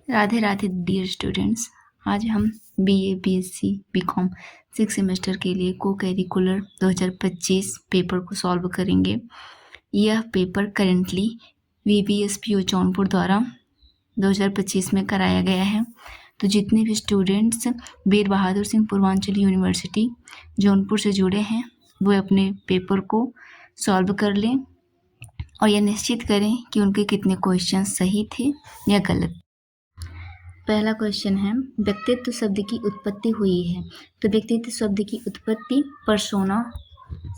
Radhe Radhe dear students. आज हम BA, BSc, BCom 6 semester के लिए को करिकुलर 2025 पेपर को सॉल्व करेंगे। यह पेपर करेंटली VVSPO जौनपुर द्वारा 2025 में कराया गया है। तो जितने भी स्टूडेंट्स वीर बहादुर सिंह पूर्वांचल यूनिवर्सिटी जौनपुर से जुड़े हैं वो अपने पेपर को सॉल्व कर लें और यह निश्चित करें कि उनके कितने क्वेश्चन सही थे या गलत। पहला क्वेश्चन है, व्यक्तित्व शब्द की उत्पत्ति हुई है। तो व्यक्तित्व शब्द की उत्पत्ति पर्सोना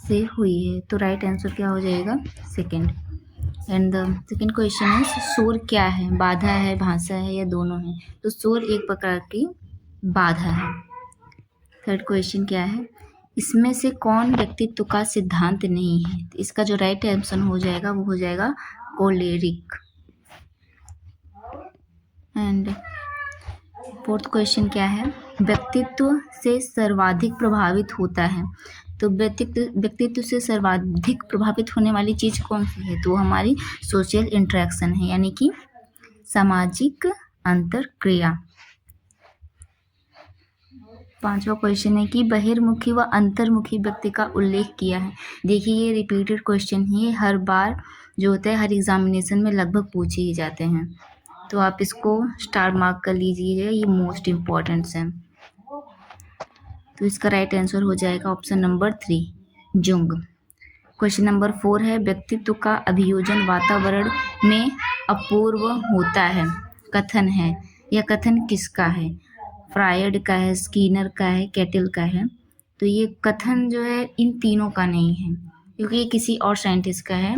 से हुई है। तो राइट आंसर क्या हो जाएगा? Second. And the second question है, शोर क्या है? बाधा है, भाषा है या दोनों है? तो शोर एक प्रकार की बाधा है। थर्ड क्वेश्चन क्या है, इसमें से कौन व्यक्तित्व का सिद्धांत नहीं है? तो इसका जो राइट आंसर हो जाएगा वो हो जाएगा कोलेरिक। एंड फोर्थ क्वेश्चन क्या है, व्यक्तित्व से सर्वाधिक प्रभावित होता है। तो व्यक्तित्व से सर्वाधिक प्रभावित होने वाली चीज़ कौन सी है? तो हमारी सोशल इंटरेक्शन है, यानी कि सामाजिक अंतरक्रिया। पांचवा क्वेश्चन है कि बहिर्मुखी व अंतर्मुखी व्यक्ति का उल्लेख किया है। देखिए ये रिपीटेड क्वेश्चन ही हर बार जो होता है हर एग्जामिनेशन में लगभग पूछे ही जाते हैं, तो आप इसको स्टार मार्क कर लीजिए, ये मोस्ट इम्पॉर्टेंट्स हैं। तो इसका राइट आंसर हो जाएगा option number 3, Jung. Question number 4 है, व्यक्तित्व का अभियोजन वातावरण में अपूर्व होता है। कथन है, यह कथन किसका है? फ्रायड का है, स्किनर का है, कैटल का है। तो ये कथन जो है इन तीनों का नहीं है, क्योंकि ये किसी और साइंटिस्ट का है,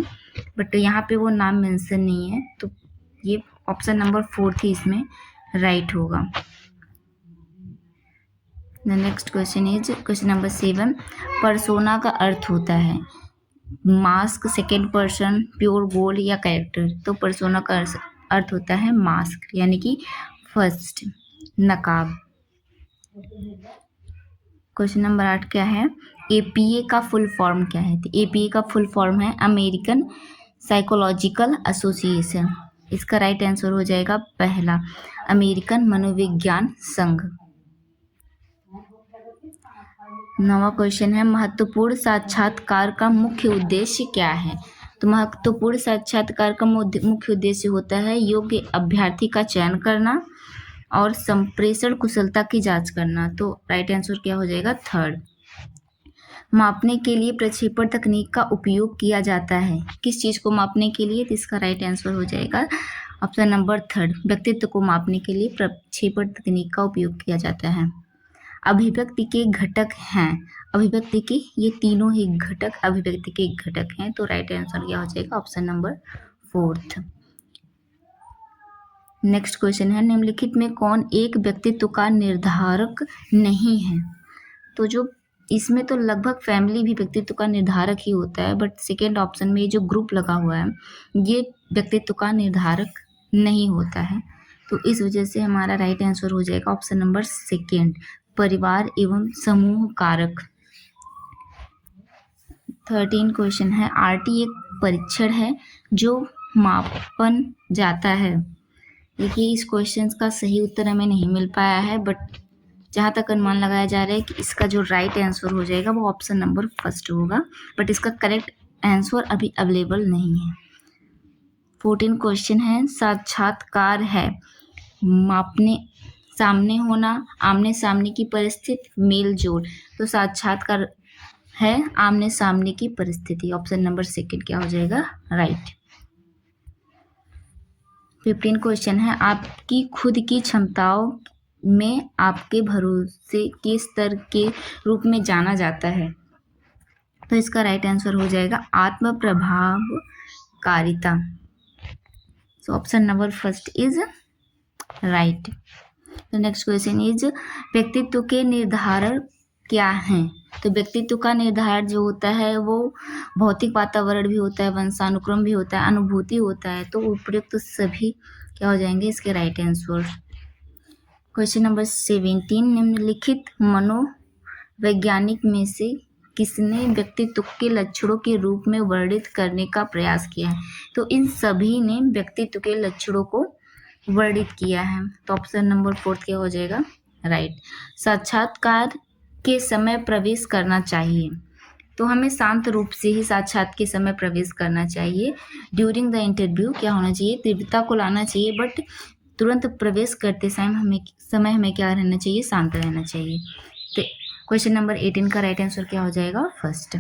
बट यहाँ पे वो नाम मेंशन नहीं है, तो ये ऑप्शन नंबर 4 थी, इसमें राइट होगा। The next question is question number 7, persona का अर्थ होता है mask, second person, pure gold या कैरेक्टर। तो पर्सोना का अर्थ होता है मास्क, यानी कि फर्स्ट, नकाब। क्वेश्चन नंबर 8 क्या है, APA का फुल फॉर्म क्या है? तो APA का फुल फॉर्म है अमेरिकन साइकोलॉजिकल एसोसिएशन। इसका राइट आंसर हो जाएगा पहला, अमेरिकन मनोविज्ञान संघ। नवा क्वेश्चन है, महत्वपूर्ण साक्षात्कार का मुख्य उद्देश्य क्या है? तो महत्वपूर्ण साक्षात्कार का मुख्य उद्देश्य होता है योग्य अभ्यर्थी का चयन करना और संप्रेषण कुशलता की जांच करना। तो राइट आंसर क्या हो जाएगा? थर्ड। मापने के लिए प्रक्षेपण तकनीक का उपयोग किया जाता है। किस चीज़ को मापने के लिए? तो इसका राइट आंसर हो जाएगा ऑप्शन नंबर 3, व्यक्तित्व को मापने के लिए प्रक्षेपण तकनीक का उपयोग किया जाता है। अभिव्यक्ति के घटक हैं, अभिव्यक्ति के ये तीनों ही घटक अभिव्यक्ति के घटक हैं। तो राइट आंसर क्या हो जाएगा? Option number 4। नेक्स्ट क्वेश्चन है, निम्नलिखित में कौन एक व्यक्तित्व का निर्धारक नहीं है? तो जो इसमें तो लगभग फैमिली भी व्यक्तित्व का निर्धारक ही होता है, बट सेकेंड ऑप्शन में जो ग्रुप लगा हुआ है ये व्यक्तित्व का निर्धारक नहीं होता है। तो इस वजह से हमारा राइट आंसर हो जाएगा ऑप्शन नंबर 2, परिवार एवं समूह कारक। 13 क्वेश्चन है, RT एक परीक्षण है जो मापन जाता है। देखिए इस क्वेश्चन का सही उत्तर हमें नहीं मिल पाया है, बट जहाँ तक अनुमान लगाया जा रहा है कि इसका जो राइट आंसर हो जाएगा वो ऑप्शन नंबर 1 होगा, बट इसका करेक्ट आंसर अभी अवेलेबल नहीं है। 14 क्वेश्चन है, साक्षात्कार है मापने सामने होना, आमने सामने की परिस्थिति, मेल जोल। तो साक्षात्कार है आमने सामने की परिस्थिति, ऑप्शन नंबर 2 क्या हो जाएगा? राइट। 15 क्वेश्चन है, आपकी खुद की क्षमताओं में आपके भरोसे के स्तर के रूप में जाना जाता है। तो इसका राइट आंसर हो जाएगा आत्म प्रभावकारिता। So option number 1 is right. तो नेक्स्ट क्वेश्चन इज, व्यक्तित्व के निर्धारक क्या हैं? तो व्यक्तित्व का निर्धारण जो होता है वो भौतिक वातावरण भी होता है, वंशानुक्रम भी होता है, अनुभूति होता है। तो उपयुक्त तो सभी क्या हो जाएंगे इसके राइट आंसर। क्वेश्चन नंबर 17, निम्नलिखित मनोवैज्ञानिक में से किसने व्यक्तित्व के लक्षणों के रूप में वर्णित करने का प्रयास किया है? तो इन सभी ने व्यक्तित्व के लक्षणों को वर्णित किया है। तो ऑप्शन नंबर 4 क्या हो जाएगा? राइट। साक्षात्कार के समय प्रवेश करना चाहिए, तो हमें शांत रूप से ही साक्षात के समय प्रवेश करना चाहिए। ड्यूरिंग द इंटरव्यू क्या होना चाहिए? तीव्रता को लाना चाहिए, बट तुरंत प्रवेश करते समय हमें क्या रहना चाहिए? शांत रहना चाहिए। तो क्वेश्चन नंबर 18 का राइट आंसर क्या हो जाएगा? फर्स्ट।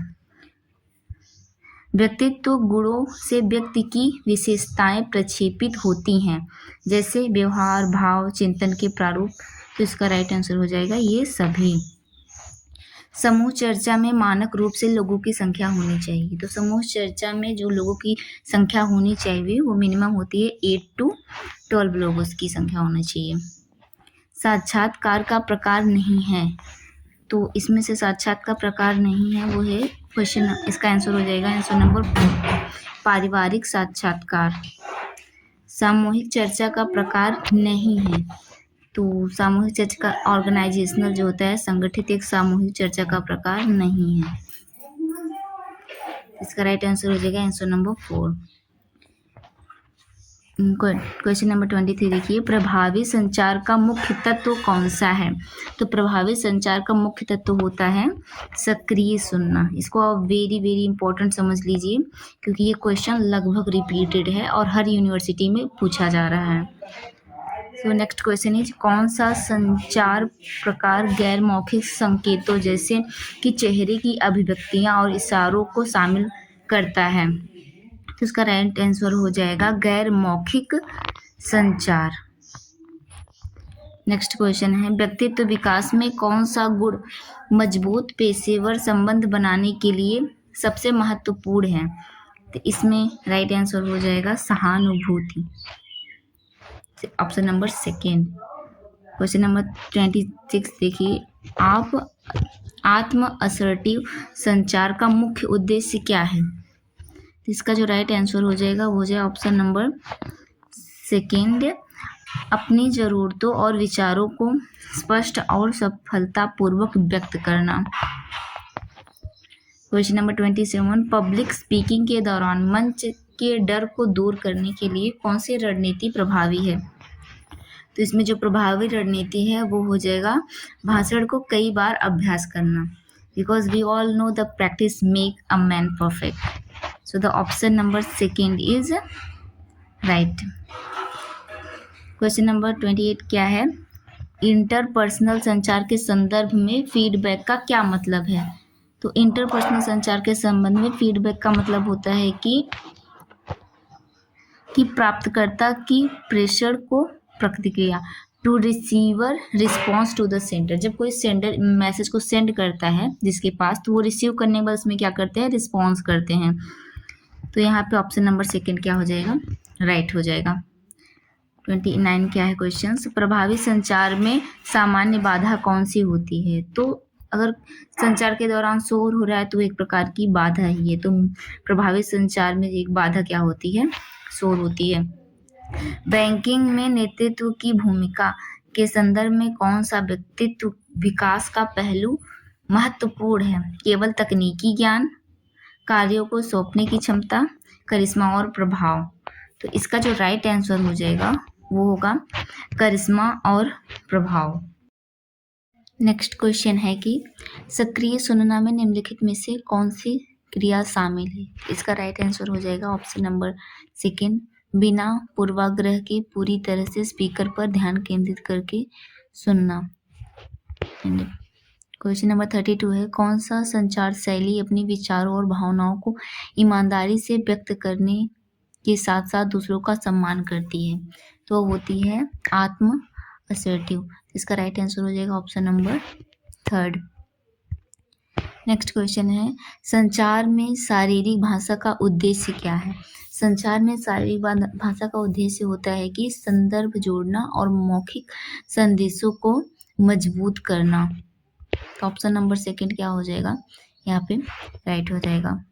व्यक्तित्व गुणों से व्यक्ति की विशेषताएं प्रक्षेपित होती हैं, जैसे व्यवहार, भाव, चिंतन के प्रारूप। तो इसका राइट आंसर हो जाएगा ये सभी। समूह चर्चा में मानक रूप से लोगों की संख्या होनी चाहिए, तो समूह चर्चा में जो लोगों की संख्या होनी चाहिए वो मिनिमम होती है 8 to 12 लोगों की संख्या होनी चाहिए। साक्षात्कार का प्रकार नहीं है, तो इसमें से साक्षात का प्रकार नहीं है वो है क्वेश्चन, इसका आंसर हो जाएगा आंसर नंबर 4, पारिवारिक साक्षात्कार। सामूहिक चर्चा का प्रकार नहीं है, तो सामूहिक चर्चा का ऑर्गेनाइजेशनल जो होता है संगठित एक सामूहिक चर्चा का प्रकार नहीं है। इसका राइट आंसर हो जाएगा आंसर नंबर 4। क्वेश्चन नंबर 23 देखिए, प्रभावी संचार का मुख्य तत्व कौन सा है? तो प्रभावी संचार का मुख्य तत्व होता है सक्रिय सुनना। इसको आप वेरी वेरी इंपॉर्टेंट समझ लीजिए, क्योंकि ये क्वेश्चन लगभग रिपीटेड है और हर यूनिवर्सिटी में पूछा जा रहा है। सो नेक्स्ट क्वेश्चन इज, कौन सा संचार प्रकार गैर मौखिक संकेतों जैसे कि चेहरे की अभिव्यक्तियां और इशारों को शामिल करता है? तो इसका राइट आंसर हो जाएगा गैर मौखिक संचार। नेक्स्ट क्वेश्चन है, व्यक्तित्व विकास में कौन सा गुण मजबूत पेशेवर संबंध बनाने के लिए सबसे महत्वपूर्ण है? तो इसमें राइट आंसर हो जाएगा सहानुभूति, ऑप्शन नंबर 2। क्वेश्चन नंबर 26 देखिए, आप आत्म असर्टिव संचार का मुख्य उद्देश्य क्या है? इसका जो राइट आंसर हो जाएगा वो हो जाएगा ऑप्शन नंबर 2, अपनी ज़रूरतों और विचारों को स्पष्ट और सफलतापूर्वक व्यक्त करना। क्वेश्चन नंबर 27, पब्लिक स्पीकिंग के दौरान मंच के डर को दूर करने के लिए कौन सी रणनीति प्रभावी है? तो इसमें जो प्रभावी रणनीति है वो हो जाएगा भाषण को कई बार अभ्यास करना, because we all know the practice make a man perfect. So the option number 2 is right. Question number 28 क्या है? इंटरपर्सनल संचार के संदर्भ में फीडबैक का क्या मतलब है? तो इंटरपर्सनल संचार के संबंध में फीडबैक का मतलब होता है कि प्राप्तकर्ता की प्रेषण को प्रतिक्रिया, to receiver response to the sender. जब कोई सेंडर मैसेज को सेंड करता है जिसके पास, तो वो रिसीव करने के बाद उसमें क्या करते हैं? रिस्पॉन्स करते हैं। तो यहाँ पे ऑप्शन नंबर 2 क्या हो जाएगा? राइट हो जाएगा। 29 क्या है क्वेश्चन? प्रभावी संचार में सामान्य बाधा कौन सी होती है? तो अगर संचार के दौरान शोर हो रहा है तो एक प्रकार की बाधा ही है, तो प्रभावी संचार में एक बाधा क्या होती है? शोर होती है। बैंकिंग में नेतृत्व की भूमिका के संदर्भ में कौन सा व्यक्तित्व विकास का पहलू महत्वपूर्ण है? केवल तकनीकी ज्ञान, कार्यों को सौंपने की क्षमता, करिश्मा और प्रभाव। तो इसका जो राइट आंसर हो जाएगा वो होगा करिश्मा और प्रभाव। नेक्स्ट क्वेश्चन है कि सक्रिय सुनना में निम्नलिखित में से कौन सी क्रिया शामिल है? इसका राइट आंसर हो जाएगा ऑप्शन नंबर 2, बिना पूर्वाग्रह के पूरी तरह से स्पीकर पर ध्यान केंद्रित करके सुनना। क्वेश्चन नंबर 32 है, कौन सा संचार शैली अपने विचारों और भावनाओं को ईमानदारी से व्यक्त करने के साथ साथ दूसरों का सम्मान करती है? तो होती है आत्म असर्टिव। इसका राइट आंसर हो जाएगा ऑप्शन नंबर 3। नेक्स्ट क्वेश्चन है, संचार में शारीरिक भाषा का उद्देश्य क्या है? संचार में शारीरिक भाषा का उद्देश्य होता है कि संदर्भ जोड़ना और मौखिक संदेशों को मजबूत करना। तो ऑप्शन नंबर 2 क्या हो जाएगा? यहाँ पे राइट हो जाएगा।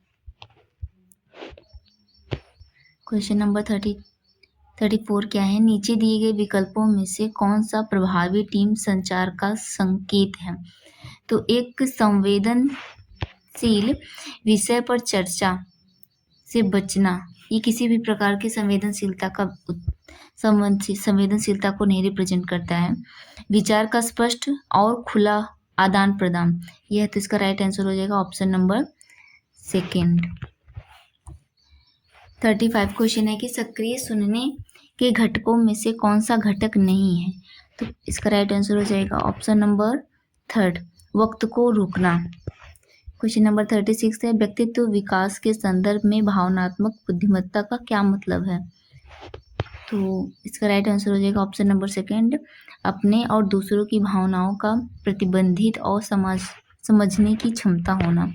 क्वेश्चन नंबर 34 क्या है? नीचे दिए गए विकल्पों में से कौन सा प्रभावी टीम संचार का संकेत है? तो एक संवेदनशील विषय पर चर्चा से बचना ये किसी भी प्रकार की संवेदनशीलता को नहीं रिप्रेजेंट करता है। विचार का स्पष्ट और खुला आदान प्रदान, यह तो इसका राइट आंसर हो जाएगा ऑप्शन नंबर सेकेंड। 35 क्वेश्चन है कि सक्रिय सुनने के घटकों में से कौन सा घटक नहीं है, तो इसका राइट आंसर हो जाएगा ऑप्शन नंबर थर्ड, वक्त को रुकना। क्वेश्चन नंबर 36 है, व्यक्तित्व विकास के संदर्भ में भावनात्मक बुद्धिमत्ता का क्या मतलब है, तो इसका राइट आंसर हो जाएगा ऑप्शन नंबर सेकेंड, अपने और दूसरों की भावनाओं का प्रतिबंधित और समझने की क्षमता होना।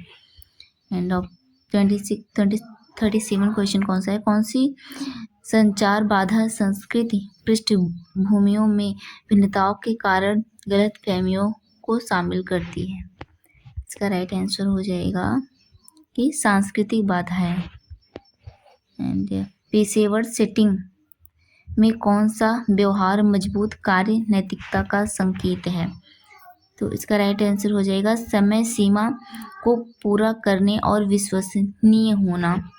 एंड ऑफ 37 क्वेश्चन कौन सा है, कौन सी संचार बाधा संस्कृति पृष्ठभूमियों में भिन्नताओं के कारण गलतफहमियों को शामिल करती है, इसका राइट आंसर हो जाएगा कि सांस्कृतिक बाधा है। एंड पेशेवर सेटिंग में कौन सा व्यवहार मजबूत कार्य नैतिकता का संकेत है, तो इसका राइट आंसर हो जाएगा समय सीमा को पूरा करने और विश्वसनीय होना।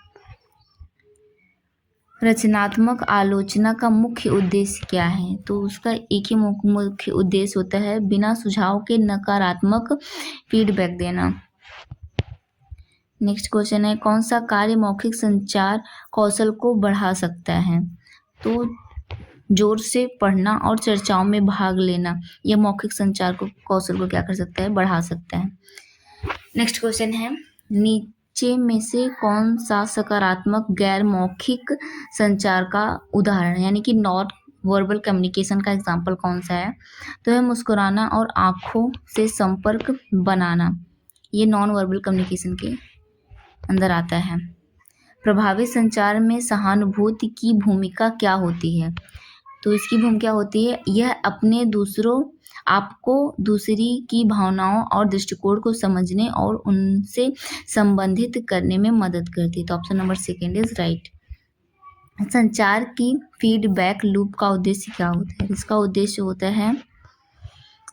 रचनात्मक आलोचना का मुख्य उद्देश्य क्या है, तो उसका एक ही मुख्य उद्देश्य होता है बिना सुझाव के नकारात्मक फीडबैक देना। नेक्स्ट क्वेश्चन है, कौन सा कार्य मौखिक संचार कौशल को बढ़ा सकता है, तो जोर से पढ़ना और चर्चाओं में भाग लेना, यह मौखिक संचार कौशल को क्या कर सकता है, बढ़ा सकता है। नेक्स्ट क्वेश्चन है, नीचे में से कौन सा सकारात्मक गैर मौखिक संचार का उदाहरण है, यानी कि नॉन वर्बल कम्युनिकेशन का एग्जाम्पल कौन सा है, तो है मुस्कुराना और आँखों से संपर्क बनाना, ये नॉन वर्बल कम्युनिकेशन के अंदर आता है। प्रभावी संचार में सहानुभूति की भूमिका क्या होती है, तो इसकी भूमिका होती है यह आपको दूसरी की भावनाओं और दृष्टिकोण को समझने और उनसे संबंधित करने में मदद करती है, तो option number second is right. संचार की फीडबैक लूप का उद्देश्य क्या होता है, इसका उद्देश्य होता है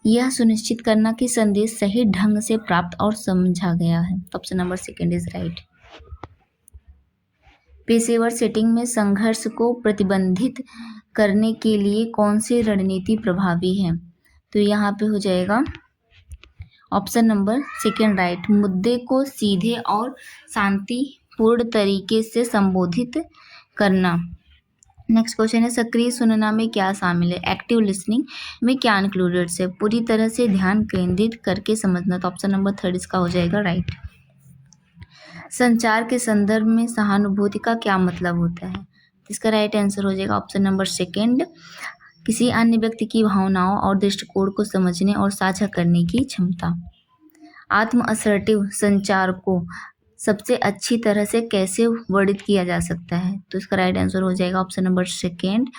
यह सुनिश्चित करना कि संदेश सही ढंग से प्राप्त और समझा गया है, तो option number second is right. पेशेवर सेटिंग में संघर्ष को प्रतिबंधित करने के लिए कौन सी रणनीति प्रभावी है, तो यहाँ पे हो जाएगा ऑप्शन नंबर सेकेंड राइट, मुद्दे को सीधे और शांतिपूर्ण तरीके से संबोधित करना। नेक्स्ट क्वेश्चन है, सक्रिय सुनना में क्या शामिल है, एक्टिव लिसनिंग में क्या इंक्लूडेड है, पूरी तरह से ध्यान केंद्रित करके समझना, तो ऑप्शन नंबर थर्ड इसका हो जाएगा राइट। संचार के संदर्भ में सहानुभूति का क्या मतलब होता है, इसका राइट आंसर हो जाएगा ऑप्शन नंबर सेकेंड, किसी अन्य व्यक्ति की भावनाओं और दृष्टिकोण को समझने और साझा करने की क्षमता। आत्म असर्टिव संचार को सबसे अच्छी तरह से कैसे वर्णित किया जा सकता है, तो इसका राइट आंसर हो जाएगा ऑप्शन नंबर सेकेंड,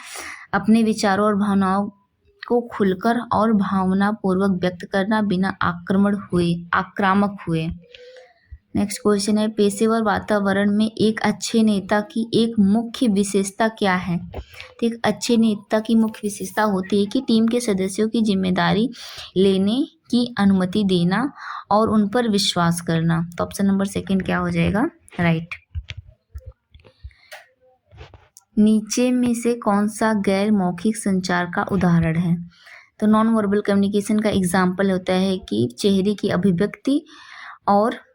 अपने विचारों और भावनाओं को खुलकर और भावनापूर्वक व्यक्त करना बिना आक्रामक हुए। नेक्स्ट क्वेश्चन है, पेशेवर वातावरण में एक अच्छे नेता की एक मुख्य विशेषता क्या है, तो एक अच्छे नेता की मुख्य विशेषता होती है कि टीम के सदस्यों की जिम्मेदारी लेने की अनुमति देना और उन पर विश्वास करना, तो ऑप्शन नंबर सेकेंड क्या हो जाएगा राइट। नीचे में से कौन सा गैर मौखिक संचार का उदाहरण है, तो नॉन वर्बल कम्युनिकेशन का एग्जाम्पल होता है कि चेहरे की अभिव्यक्ति और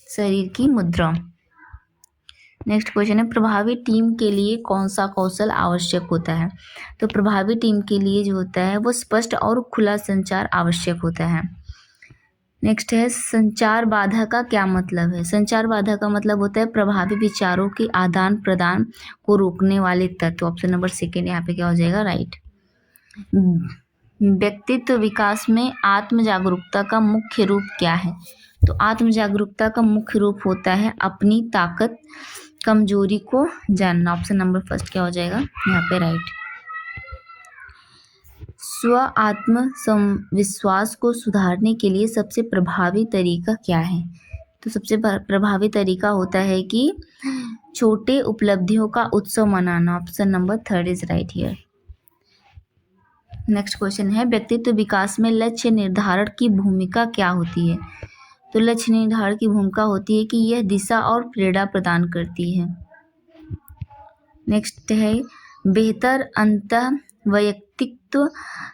शरीर की मुद्रा। नेक्स्ट क्वेश्चन है, प्रभावी टीम के लिए कौन सा कौशल आवश्यक होता है, तो प्रभावी टीम के लिए जो होता है वो स्पष्ट और खुला संचार आवश्यक होता है। नेक्स्ट है, संचार बाधा का क्या मतलब है, संचार बाधा का मतलब होता है प्रभावी विचारों के आदान प्रदान को रोकने वाले तत्व, ऑप्शन नंबर सेकेंड यहाँ पे क्या हो जाएगा राइट। व्यक्तित्व विकास में आत्म जागरूकता का मुख्य रूप क्या है, तो आत्म जागरूकता का मुख्य रूप होता है अपनी ताकत कमजोरी को जानना, ऑप्शन नंबर फर्स्ट क्या हो जाएगा यहाँ पे राइट। स्व आत्म विश्वास को सुधारने के लिए सबसे प्रभावी तरीका क्या है, तो सबसे प्रभावी तरीका होता है कि छोटे उपलब्धियों का उत्सव मनाना, option number third is right here. Next question है, व्यक्तित्व विकास में लक्ष्य निर्धारण की भूमिका क्या होती है, तो लक्ष्य निर्धारण की भूमिका होती है कि यह दिशा और प्रेरणा प्रदान करती है। नेक्स्ट है बेहतर अंतः वैयक्तित्व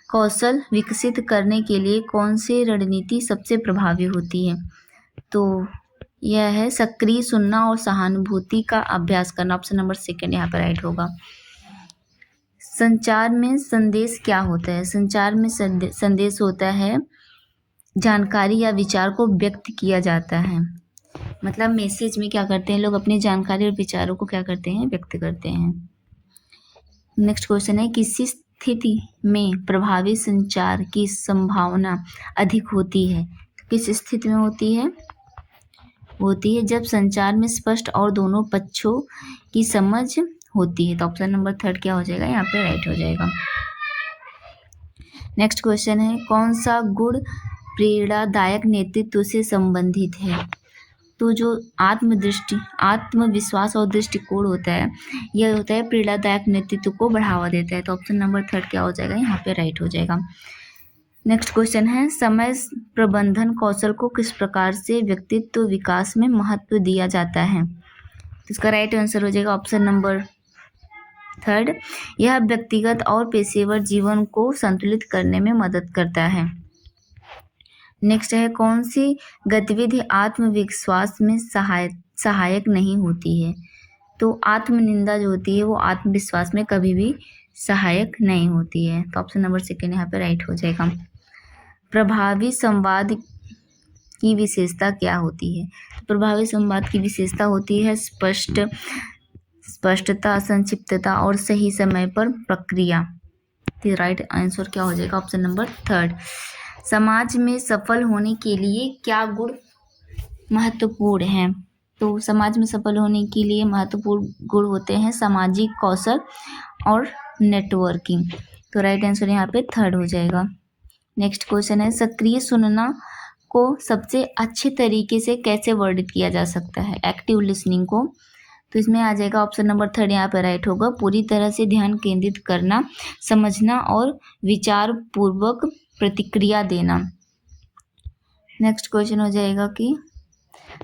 कौशल विकसित करने के लिए कौन सी रणनीति सबसे प्रभावी होती है? तो यह है सक्रिय सुनना और सहानुभूति का अभ्यास करना। ऑप्शन नंबर सेकंड यहाँ पर राइट होगा। संचार में संदेश क्या होता है? संचार में संदेश होता है जानकारी या विचार को व्यक्त किया जाता है। मतलब मैसेज में क्या करते हैं लोग, अपनी जानकारी और विचारों को क्या करते हैं, व्यक्त करते हैं। नेक्स्ट क्वेश्चन है किसी स्थिति में प्रभावी संचार की संभावना अधिक होती है? किस स्थिति में होती है? होती है जब संचार में स्पष्ट और दोनों पक्षों की समझ होती है। तो ऑप्शन नंबर थर्ड क्या हो जाएगा, यहाँ पे राइट हो जाएगा। नेक्स्ट क्वेश्चन है कौन सा गुण प्रेरणादायक नेतृत्व से संबंधित है? तो जो आत्मविश्वास और दृष्टिकोण होता है, यह होता है प्रेरणादायक नेतृत्व को बढ़ावा देता है। तो ऑप्शन नंबर थर्ड क्या हो जाएगा, यहाँ पे राइट हो जाएगा। नेक्स्ट क्वेश्चन है समय प्रबंधन कौशल को किस प्रकार से व्यक्तित्व विकास में महत्व दिया जाता है? तो इसका राइट आंसर हो जाएगा ऑप्शन नंबर थर्ड। यह व्यक्तिगत और पेशेवर जीवन को संतुलित करने में मदद करता है। नेक्स्ट है कौन सी गतिविधि आत्मविश्वास में सहायक नहीं होती है? तो आत्मनिंदा जो होती है वो आत्मविश्वास में कभी भी सहायक नहीं होती है। तो ऑप्शन नंबर सेकेंड यहाँ पे राइट हो जाएगा। प्रभावी संवाद की विशेषता क्या होती है? तो प्रभावी संवाद की विशेषता होती है स्पष्टता, संक्षिप्तता और सही समय पर प्रक्रिया। तो राइट आंसर क्या हो जाएगा, ऑप्शन नंबर थर्ड। समाज में सफल होने के लिए क्या गुण महत्वपूर्ण हैं? तो समाज में सफल होने के लिए महत्वपूर्ण गुण होते हैं सामाजिक कौशल और नेटवर्किंग। तो राइट आंसर यहाँ पे थर्ड हो जाएगा। नेक्स्ट क्वेश्चन है सक्रिय सुनना को सबसे अच्छे तरीके से कैसे वर्णित किया जा सकता है? एक्टिव लिसनिंग को। तो इसमें आ जाएगा ऑप्शन नंबर थर्ड यहाँ पर राइट होगा। पूरी तरह से ध्यान केंद्रित करना, समझना और विचार पूर्वक प्रतिक्रिया देना। नेक्स्ट क्वेश्चन हो जाएगा कि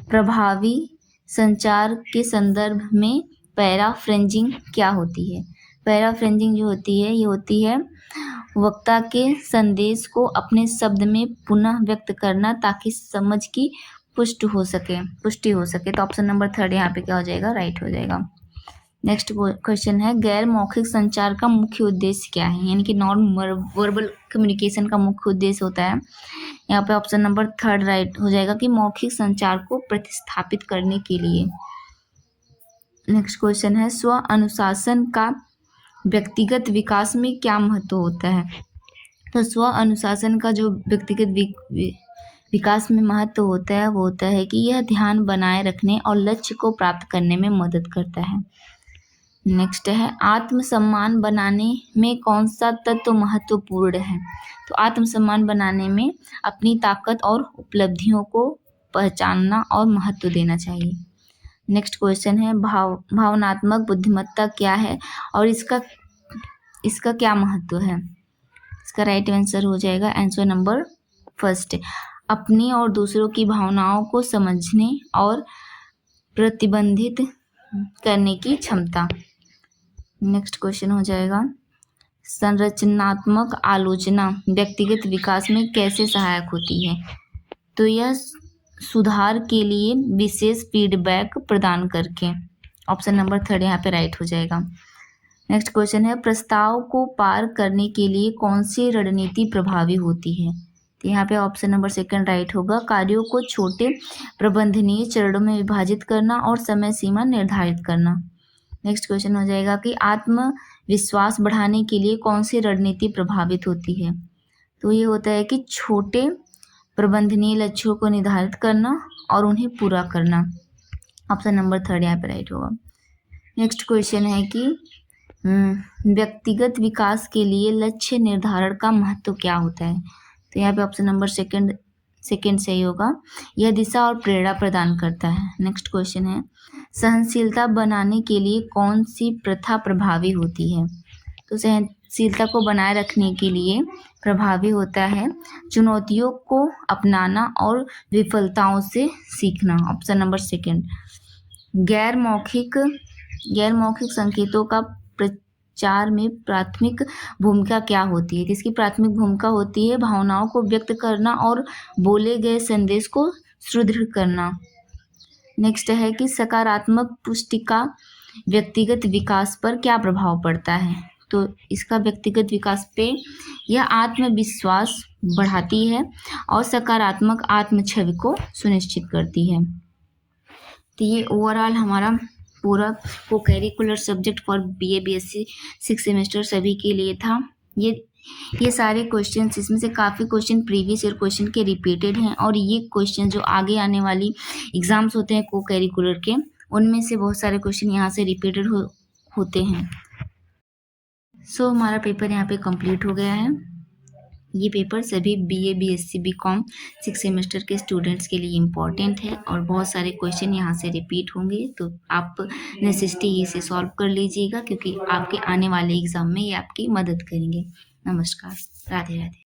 प्रभावी संचार के संदर्भ में पैराफ्रेजिंग क्या होती है? पैराफ्रेजिंग जो होती है ये होती है वक्ता के संदेश को अपने शब्द में पुनः व्यक्त करना ताकि समझ की पुष्टि हो सके। तो ऑप्शन नंबर थर्ड यहाँ पे क्या हो जाएगा, राइट हो जाएगा। नेक्स्ट क्वेश्चन है गैर मौखिक संचार का मुख्य उद्देश्य क्या है? यानी कि नॉन वर्बल कम्युनिकेशन का मुख्य उद्देश्य होता है यहाँ पे ऑप्शन नंबर थर्ड राइट हो जाएगा कि मौखिक संचार को प्रतिस्थापित करने के लिए। नेक्स्ट क्वेश्चन है स्व अनुशासन का व्यक्तिगत विकास में क्या महत्व होता है? तो स्व अनुशासन का जो व्यक्तिगत विकास में महत्व होता है वो होता है कि यह ध्यान बनाए रखने और लक्ष्य को प्राप्त करने में मदद करता है। नेक्स्ट है आत्मसम्मान बनाने में कौन सा तत्व महत्वपूर्ण है? तो आत्मसम्मान बनाने में अपनी ताकत और उपलब्धियों को पहचानना और महत्व देना चाहिए। नेक्स्ट क्वेश्चन है भावनात्मक बुद्धिमत्ता क्या है और इसका क्या महत्व है? इसका राइट आंसर हो जाएगा आंसर नंबर फर्स्ट, अपनी और दूसरों की भावनाओं को समझने और प्रतिबंधित करने की क्षमता। नेक्स्ट क्वेश्चन हो जाएगा संरचनात्मक आलोचना व्यक्तिगत विकास में कैसे सहायक होती है? तो यह सुधार के लिए विशेष फीडबैक प्रदान करके। ऑप्शन नंबर थर्ड यहाँ पे राइट हो जाएगा। नेक्स्ट क्वेश्चन है प्रस्ताव को पार करने के लिए कौन सी रणनीति प्रभावी होती है? तो यहाँ पे ऑप्शन नंबर सेकंड राइट होगा। कार्यों को छोटे प्रबंधनीय चरणों में विभाजित करना और समय सीमा निर्धारित करना। नेक्स्ट क्वेश्चन हो जाएगा कि आत्मविश्वास बढ़ाने के लिए कौन सी रणनीति प्रभावित होती है? तो ये होता है कि छोटे प्रबंधनीय लक्ष्यों को निर्धारित करना और उन्हें पूरा करना। ऑप्शन नंबर थर्ड यहाँ पे राइट होगा। नेक्स्ट क्वेश्चन है कि व्यक्तिगत विकास के लिए लक्ष्य निर्धारण का महत्व क्या होता है? तो यहाँ पे ऑप्शन नंबर सेकंड सही होगा। यह दिशा और प्रेरणा प्रदान करता है। नेक्स्ट क्वेश्चन है सहनशीलता बनाने के लिए कौन सी प्रथा प्रभावी होती है? तो सहनशीलता को बनाए रखने के लिए प्रभावी होता है चुनौतियों को अपनाना और विफलताओं से सीखना। Option number second. गैर मौखिक गैर मौखिक संकेतों का प्रचार में प्राथमिक भूमिका क्या होती है? किसकी प्राथमिक भूमिका होती है? भावनाओं को व्यक्त करना और बोले गए संदेश को सुदृढ़ करना। नेक्स्ट है कि सकारात्मक पुस्तिका व्यक्तिगत विकास पर क्या प्रभाव पड़ता है? तो इसका व्यक्तिगत विकास पे यह आत्मविश्वास बढ़ाती है और सकारात्मक आत्म छवि को सुनिश्चित करती है। तो ये ओवरऑल हमारा पूरा को curricular subject for BA BSc 6 semester सभी के लिए था। ये सारे क्वेश्चंस, इसमें से काफ़ी क्वेश्चन प्रीवियस ईयर क्वेश्चन के रिपीटेड हैं और ये क्वेश्चन जो आगे आने वाली एग्जाम्स होते हैं को करिकुलर के, उनमें से बहुत सारे क्वेश्चन यहाँ से रिपीटेड होते हैं। सो हमारा पेपर यहाँ पे कंप्लीट हो गया है। ये पेपर सभी BA BSc BCom 6 सेमेस्टर के स्टूडेंट्स के लिए इम्पॉर्टेंट है और बहुत सारे क्वेश्चन यहाँ से रिपीट होंगे, तो आप नेसेसिटी इसे सॉल्व कर लीजिएगा क्योंकि आपके आने वाले एग्ज़ाम में ये आपकी मदद करेंगे। नमस्कार, राधे राधे।